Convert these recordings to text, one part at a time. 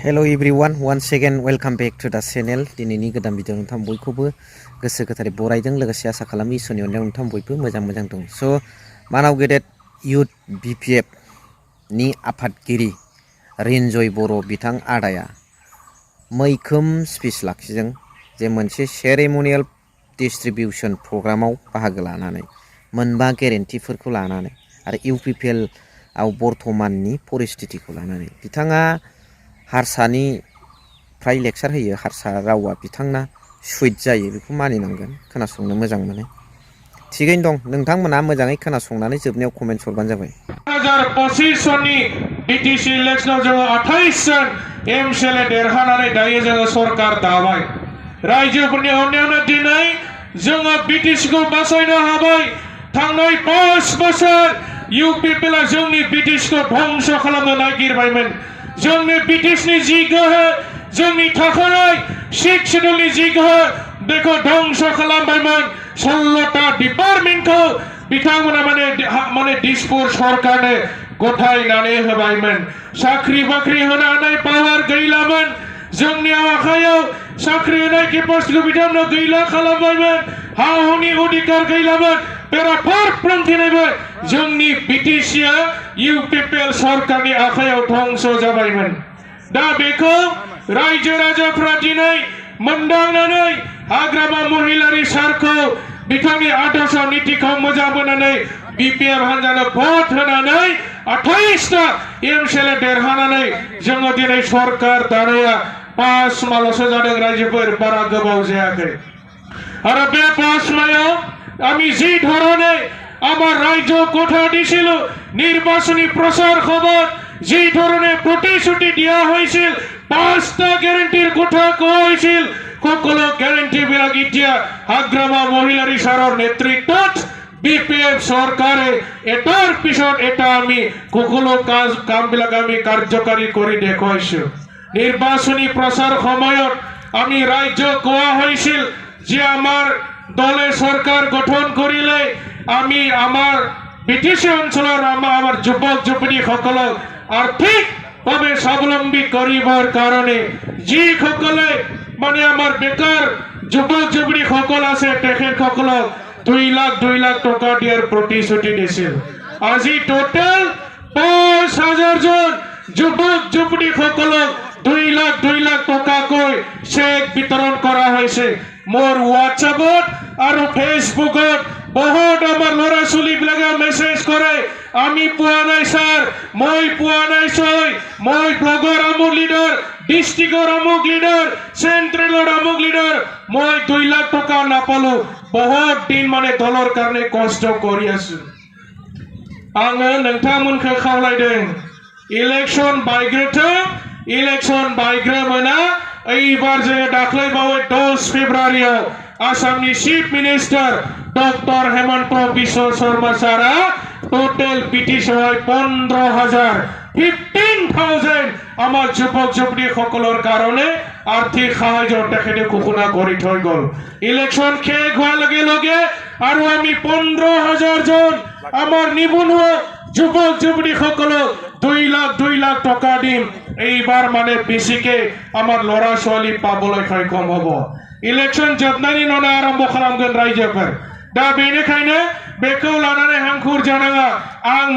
Hello everyone, once again welcome back to the channel. दिनैनि गोदान video नोंथां बयखौबो गोसो गोथारै बरायदों लोगोसे आसा खालामो इसोरनि अननायाव नोंथां बयबो मोजां दं। सो मानाव गेदेर इउथ बिपिएफ नि आफादगिरि रिन्जय बर' बिथां आदाया मैखोम स्पिच लाखिदों जे मोनसे सेरेमनियेल डिस्ट्रिबिउशन प्रग्रामाव बाहागो लानानै मोनबा गेरेन्टिफोरखौ लानानै आरो इउपिपिएल आव बर्तमाननि परिस्थितिखौ लानानै बिथाङा हारसानि फ्राय लेक्चार होयो। हारसा रावा बिथांना सुइट जायो, बेखौ मानिनांगोन, खोनासंनो मोजां मोनो। थिगैनो दं, नोंथांमोना मोजाङै खोनासंनानै जोबनायाव कमेन्ट हरबानो जाबाय। 2025 सननि बिटिसि इलेक्शनाव जोङो 28 जन एमसिएलए देरहानानै दायो जोङो सरकार दाबाय। रायजोफोरनि अननायावनो दिनै जोङो बिटिसिखौ बासायनो हाबाय। थांनाय 5 बोसोर इउपिपिएलआ जोंनि बिटिसिखौ ध्वंस खालामनो नागिरबायमोन। जोंनि बिटिसिनि जि गोहो, जोंनि थाखानाय 6 शेड्यूलनि जि गोहो, बेखौ ध्वंस खालामबायमोन। 16टा डिपार्टमेन्टखौ बिथांमोना माने दिसपुर सरकारनो गथायनानै होबायमोन। साख्रि बाख्रि होनो हानाय पावार गैलामोन। जोंनि आखायाव साख्रि होनाय केपासिटिखौ बिथांमोना गैला खालामबायमोन। हा हुनि अधिकार गैलामोन। फारफ्रोमथिंबो जोंनि बिटिसिआ इउपिपिएल सरकारनि आखायाव ध्वंस जाबायमोन। दा बेखौ रायजो राजाफ्रा दिनै मोनदांनानै हाग्रामा महिलारि सारखौ बिथांनि आदर्श नीतिखौ मोजां मोननानै बिपिएफ हान्जानो भट होनानै 28टा एमसिएलए देरहानानै जोङो दिनै सरकार दानाया 5 माल'सो जादों। रायजोफोर, बारा गोबाव जायाखै। आरो बे 5 मायाव আমি যে ধরনের আমার রাজ্য কথা দিছিল, নির্বাচনী প্রচার খবর যে ধরনের প্রতিশ্রুতি দেওয়া হয়েছিল, 5টা গ্যারান্টির কথা কোয়া হয়েছিল, সকলো গ্যারান্টি বিলাক এতিয়া হাগ্রামা মহিলারি সাৰৰ নেতৃত্বত বিপিএফ চৰকাৰে এটাৰ পিছত এটা আমি সকলো কামবিলাক আমি কাৰ্যকাৰী কৰি দেখুৱাইছো। নিৰ্বাচনী প্ৰচাৰ সময়ত আমি ৰাজ্য কোৱা হৈছিল যে আমাৰ দলে সরকার গঠন করিলে আমি আমার বিটিসি অঞ্চলের আমার যুবক যুবতী সকলক আর্থিকভাবে স্বাবলম্বী করিবার কারণে যি সকলে মানে আমার বেকার যুবক যুবতী সকল আছে তেখেত সকলক 2 লাখ টাকা দিয়ার প্রতিশ্রুতি দিছিল। আজি টোটাল 5,000 জন যুবক যুবতী সকলক 2 লাখ টাকাকৈ চেক বিতৰণ কৰা হৈছে। মোর হোয়াটসঅ্যাপত আর ফেসবুকত বহুত আমার লড়া ছোৱালী বিলাকে মেসেজ করে, আমি পোৱা নাই স্যার, মই পোৱা নাই ছয়, মই ব্লগৰ আমুক লিডার, ডিস্ট্রিক্টর আমুক লিডার, সেন্ট্রেলর আমুক লিডার, মই 2 লাখ টাকা নাপালো। বহুত দিন মানে দলৰ কাৰণে কষ্ট কৰি আছো। आङो नोंथांमोनखौ खावलायदों, इलेक्शन बायग्रोमोना এইবার যে দাখলাই বাবু 10 ফেব্রুয়ারিयाव आसामनि chief minister doctor Hemant Biswa Sharma सारा टोटल बिटिसिआव 15,000 আমার যুবক যুবতী সকলৰ কাৰণে আৰ্থিক সাহায্য তেখেতে ঘোষণা কৰি থৈ গল। ইলেকশন শেষ হোৱাৰ লগে লগে আৰু আমি 15,000 জন আমাৰ নিবনুৱা যুবক যুবতী সকলক 2 লাখ টাকা দিম। এইবাৰ মানে বেছিকে আমাৰ লৰা ছোৱালী পাবলৈ সক্ষম হ'ব। ইলেকশন जोबनायनि उनाव आरम्भ खालामगोन रायजोफोर। दा बेनिखायनो बेखौ लानानै हांखुर जानाङा। आं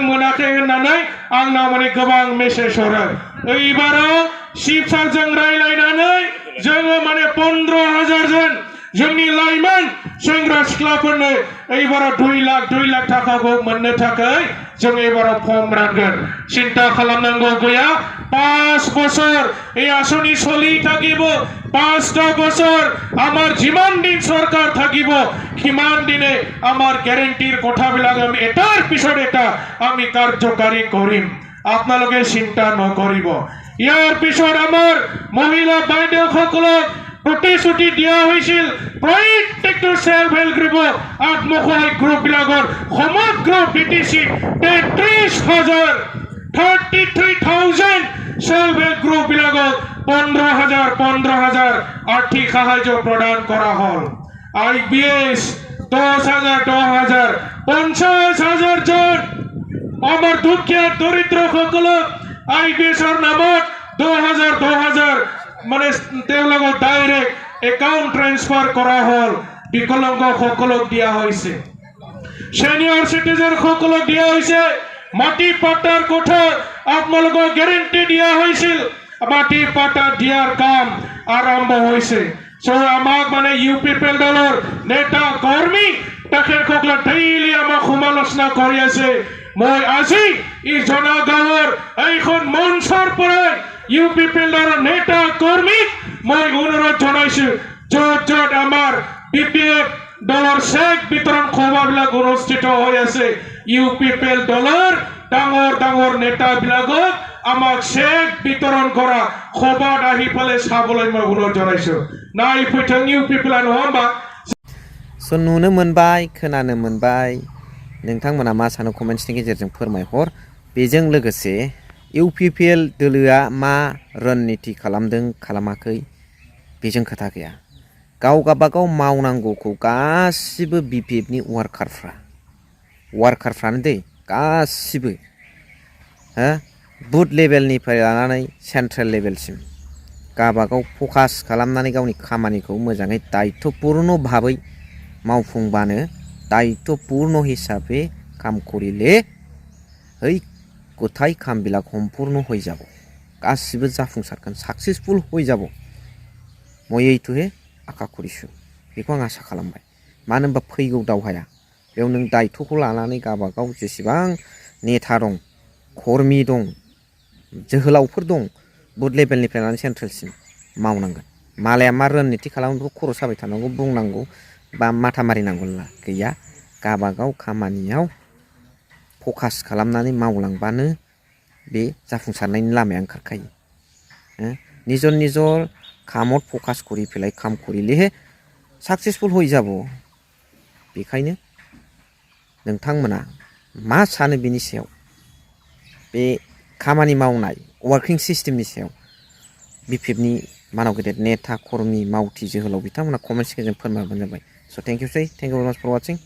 मोनाखै होननानै आंनाव माने गोबां मेसेज हरो। এইবাराव चिफ सारजों रायलायनानै जोङो माने 15,000 जन जोंनि लाइमोन सेंग्रा सिख्लाफोरनो এইবাराव 2 लाख टाकाखौ मोननो थाखाय जों এইবাराव फर्म रानगोन। चिन्ता खालामनांगौ गैया। 5 বছর এই আসনি চলি থাকিব। 5টা বছর আমার যিমান দিন সরকার থাকিব সিমান দিনে আমার গ্যারান্টির কথাবিলাক আমি এটার পিছত এটা আমি কার্যকারী কৰিম। আপোনালোকে চিন্তা নকৰিব। ইয়াৰ পিছত আমাৰ মহিলা বাইদেউ সকলক প্ৰতিশ্ৰুতি দিয়া হৈছিল প্ৰত্যেকটো সেলফ হেল্প গ্ৰুপ আত্মসহায়ক গ্ৰুপ বিলাকৰ সমগ্ৰ বিটিসি 33,000 সেলফ হেল্প গ্ৰুপ বিলাকক 15,000 আৰ্থিক সাহায্য প্ৰদান কৰা হল। আইবিএস 10,000 50,000 জন আমার দুঃখীয়া দরিদ্র সকলক আইবিএসৰ নামত 2000 মানে তেওঁলোকক ডাইৰেক্ট একাউণ্ট ট্ৰেন্সফাৰ কৰা হ'ল বিকলাংগ সকলক দিয়া হৈছে সিনিয়ৰ সিটিজেন সকলক দিয়া হৈছে মাটি পাট্টাৰ কথা আপোনালোকক গ্যাৰেণ্টি দিয়া হৈছিল মাটি পাট্টা দিয়াৰ কাম আৰম্ভ হৈছে সো আমাক মানে ইউপিপিএল দলৰ নেতা কৰ্মী তেখেতসকলে ডেইলি আমাক সমালোচনা কৰি আছে মই আজি এই জনগাঁৱৰ এইখন মঞ্চৰ পৰাই ইউপিপিএল দলৰ নেতা কৰ্মীক মই অনুৰোধ জনাইছো য'ত য'ত আমাৰ বিপিএফ দলৰ চেক বিতৰণ সভাবিলাক অনুষ্ঠিত হৈ আছে ইউপিপিএল দলৰ ডাঙৰ ডাঙৰ নেতাবিলাকক আমাক চেক বিতৰণ কৰা সভাত আহি পেলাই চাবলৈ মই অনুৰোধ জনাইছো নাই ফৈথों ইউপিপিএল नङा होमबा स' नुनो मोनबाय खोनानो मोनबाय नोंथांमोना मा सानो कमेन्ट्सनि गेजेरजों फोरमायहर बेजों लोगोसे इउपिपिएल दोलोआ मा रणनीति खालामदों खालामाखै बेजों खोथा गैया गाव गाबागाव मावनांगौखौ गासिबो बिपिएफनि वार्कारफ्रानो दै गासिबो बुथ लेभेलनिफ्राय लानानै सेन्ट्रेल लेभेलसिम गाबागाव फकास खालामनानै गावनि खामानिखौ मोजाङै दायित्वपूर्ण भाबै मावफुंबानो दायित्वपूर्ण हिसाबै কাম কৰিলে এই গটাই কামবিলাক সম্পূৰ্ণ হৈ যাব गासिबो जाफुंसारगोन साक्सेसफुल হৈ যাব মই এইটোহে आखा কৰিছো बेखौ आं आसा खालामबाय मानो होनबा फैगौ दावहाया बेयाव नों दायित्वखौ लानानै गाबागाव जेसेबां नेता दं कर्मी दं जोहोलावफोर दं बुथ लेभेलनिफ्राय लानानै सेन्ट्रेलसिम मावनांगोन मालाया मा रणनीति खालामो खर' साबाय थानांगौ बुंनांगौ बा माथा मारिनांगौ गैया गाबागाव खामानियाव फकास खालामनानै मावलांबानो बे जाफुंसारनायनि लामाया ओंखारखायो নিজৰ নিজৰ কামত ফকাস কৰি পেলাই কাম কৰিলেহে সাকসেসফুল হৈ যাব बेखायनो नोंथांमोना मा सानो बिनि सायाव बे खामानि मावनाय वार्किं सिस्टेमनि सायाव बिपिएफनि मानाव गेदेर नेता कर्मी मावथि जोहोलाव बिथांमोना कमेन्ट्स गेजेरजों फोरमायबानो जाबाय स' थेंक इउ भेरि माच फर वाचिं